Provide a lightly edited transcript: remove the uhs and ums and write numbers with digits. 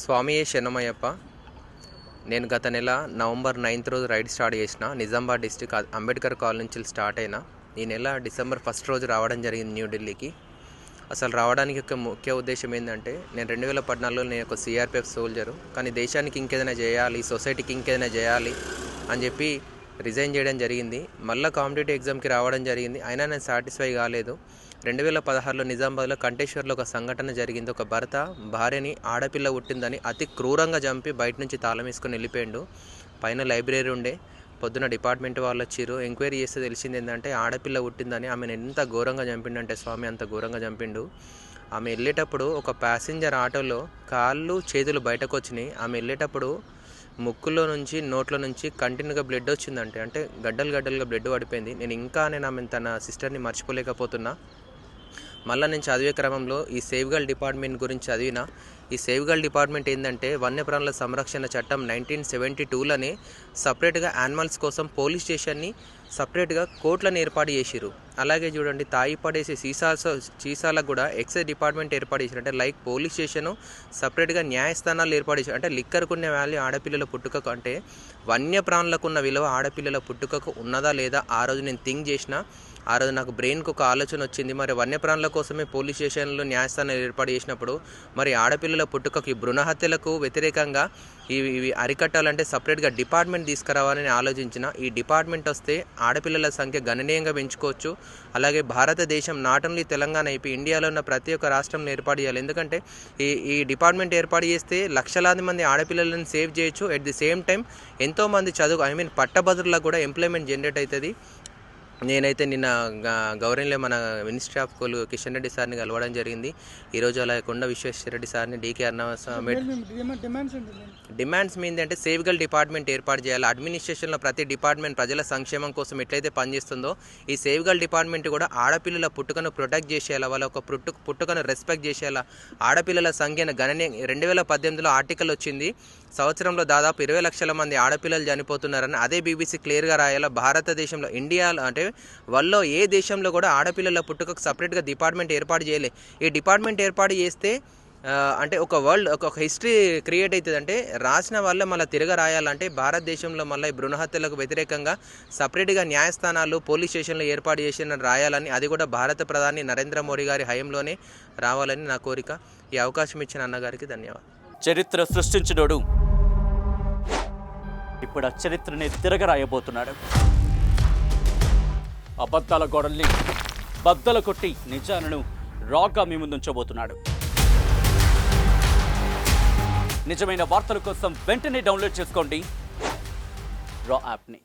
స్వామియే శరణమయ్యప్ప. నేను గత నెల నవంబర్ 9th రోజు రైడ్ స్టార్ట్ చేసిన. నిజామాబాద్ డిస్టిక్ అంబేద్కర్ కాలనీ నుంచి స్టార్ట్ అయినా. ఈ నెల డిసెంబర్ 1st రోజు రావడం జరిగింది న్యూఢిల్లీకి. అసలు రావడానికి ఒక ముఖ్య ఉద్దేశం ఏంటంటే, నేను 2014లో నేను ఒక సిఆర్పిఎఫ్ సోల్జరు, కానీ దేశానికి ఇంకేదైనా చేయాలి, సొసైటీకి ఇంకేదైనా చేయాలి అని చెప్పి రిజైన్ చేయడం జరిగింది. మళ్ళీ కాంపిటేటివ్ ఎగ్జామ్కి రావడం జరిగింది. అయినా నేను సాటిస్ఫై కాలేదు. 2016లో నిజామాబాద్లో కంటేశ్వర్లో ఒక సంఘటన జరిగింది. ఒక భర్త భార్యని ఆడపిల్ల పుట్టిందని అతి క్రూరంగా చంపి బయట నుంచి తాళం వేసుకొని వెళ్ళిపోయాడు. పైన లైబ్రరీ ఉండే. పొద్దున డిపార్ట్మెంట్ వాళ్ళు వచ్చిర్రు. ఎంక్వైరీ చేస్తే తెలిసింది ఏంటంటే, ఆడపిల్ల పుట్టిందని ఆమెను ఎంత ఘోరంగా చంపిండంటే స్వామి, అంత ఘోరంగా చంపిండు. ఆమె వెళ్ళేటప్పుడు ఒక ప్యాసింజర్ ఆటోలో కాళ్ళు చేతులు బయటకు వచ్చినాయి. ఆమె వెళ్ళేటప్పుడు ముక్కులో నుంచి నోట్లో నుంచి కంటిన్యూగా బ్లడ్ వచ్చిందంటే, అంటే గడ్డలుగా బ్లడ్ పడిపోయింది. నేను ఆమె తన సిస్టర్ని మర్చిపోలేకపోతున్నా. మళ్ళీ నేను చదివే క్రమంలో ఈ సేవ్ గర్ల్ డిపార్ట్మెంట్ గురించి చదివిన. ఈ సేవ్ గర్ల్ డిపార్ట్మెంట్ ఏంటంటే, వన్యప్రాణుల సంరక్షణ చట్టం 1972లోనే సపరేట్గా యానిమల్స్ కోసం పోలీస్ స్టేషన్ని, సపరేట్గా కోర్టులను ఏర్పాటు చేసిరు. అలాగే చూడండి, తాయి పడేసే సీసాలకు కూడా ఎక్సైజ్ డిపార్ట్మెంట్ ఏర్పాటు చేశారు. అంటే లైక్ పోలీస్ స్టేషను సపరేట్గా న్యాయస్థానాలు ఏర్పాటు చేశారు. అంటే లిక్కర్కున్న వాల్యూ ఆడపిల్లల పుట్టుకకు, అంటే వన్యప్రాణులకు ఉన్న విలువ ఆడపిల్లల పుట్టుకకు ఉన్నదా లేదా ఆ రోజు నేను థింక్ చేసిన. ఆ రోజు నాకు బ్రెయిన్కి ఒక ఆలోచన వచ్చింది, మరి వన్యప్రాణుల కోసమే పోలీస్ స్టేషన్లు న్యాయస్థానాలు ఏర్పాటు చేసినప్పుడు మరి ఆడపిల్లల పుట్టుకకు, ఈ భ్రూణ హత్యలకు వ్యతిరేకంగా ఇవి అరికట్టాలంటే సపరేట్గా డిపార్ట్మెంట్ తీసుకురావాలని ఆలోచించిన. ఈ డిపార్ట్మెంట్ వస్తే ఆడపిల్లల సంఖ్య గణనీయంగా పెంచుకోవచ్చు. అలాగే భారతదేశం నాట్ ఓన్లీ తెలంగాణ అయిపోయి ఇండియాలో ఉన్న ప్రతి ఒక్క రాష్ట్రంలో ఏర్పాటు చేయాలి. ఎందుకంటే ఈ డిపార్ట్మెంట్ ఏర్పాటు చేస్తే లక్షలాది మంది ఆడపిల్లలను సేవ్ చేయొచ్చు. ఎట్ ది సేమ్ టైం ఎంతోమంది పట్టభద్రులకు కూడా ఎంప్లాయ్మెంట్ జనరేట్ అవుతుంది. నేనైతే నిన్న గౌరవంలో మన ministry of school Kishan Reddy సార్ని కలవడం జరిగింది. ఈరోజు అలా కొండ విశ్వేశ్వరరెడ్డి సార్ని, డీకే డిమాండ్స్ మీద అంటే సేవ్ గర్ల్ డిపార్ట్మెంట్ ఏర్పాటు చేయాలి. అడ్మినిస్ట్రేషన్లో ప్రతి డిపార్ట్మెంట్ ప్రజల సంక్షేమం కోసం ఎట్లయితే పనిచేస్తుందో, ఈ సేవ్ గర్ల్ డిపార్ట్మెంట్ కూడా ఆడపిల్లల పుట్టుకను ప్రొటెక్ట్ చేసేయాలా, వాళ్ళ ఒక పుట్టుకను రెస్పెక్ట్ చేసేయాలా. ఆడపిల్లల సంఖ్యను 2018లో ఆర్టికల్ వచ్చింది, సంవత్సరంలో దాదాపు 20 లక్షల మంది ఆడపిల్లలు చనిపోతున్నారని. అదే బీబీసీ క్లియర్గా రాయాలా. భారతదేశంలో, ఇండియాలో అంటే వాళ్ళు ఏ దేశంలో కూడా ఆడపిల్లల పుట్టుకకు సపరేట్గా డిపార్ట్మెంట్ ఏర్పాటు చేయలే. ఈ డిపార్ట్మెంట్ ఏర్పాటు చేస్తే అంటే ఒక హిస్టరీ క్రియేట్ అవుతుంది. అంటే రాసిన వాళ్ళే మళ్ళీ తిరగ రాయాలంటే భారతదేశంలో మళ్ళీ ఈ భ్రూణహత్యలకు వ్యతిరేకంగా సపరేట్గా న్యాయస్థానాలు, పోలీస్ స్టేషన్లు ఏర్పాటు చేసి రాయాలని, అది కూడా భారత ప్రధాని నరేంద్ర మోడీ గారి హయాంలోనే రావాలని నా కోరిక. ఈ అవకాశం ఇచ్చిన అన్నగారికి ధన్యవాదాలు. చరిత్ర సృష్టించినోడు ఇప్పుడు ఆ చరిత్రని తిరగరాయబోతున్నాడు. అబద్ధాల గోడల్ని బద్దలు కొట్టి నిజాలను రాగా మీ ముందుంచబోతున్నాడు. నిజమైన వార్తల కోసం వెంటనే డౌన్లోడ్ చేసుకోండి రా యాప్ని.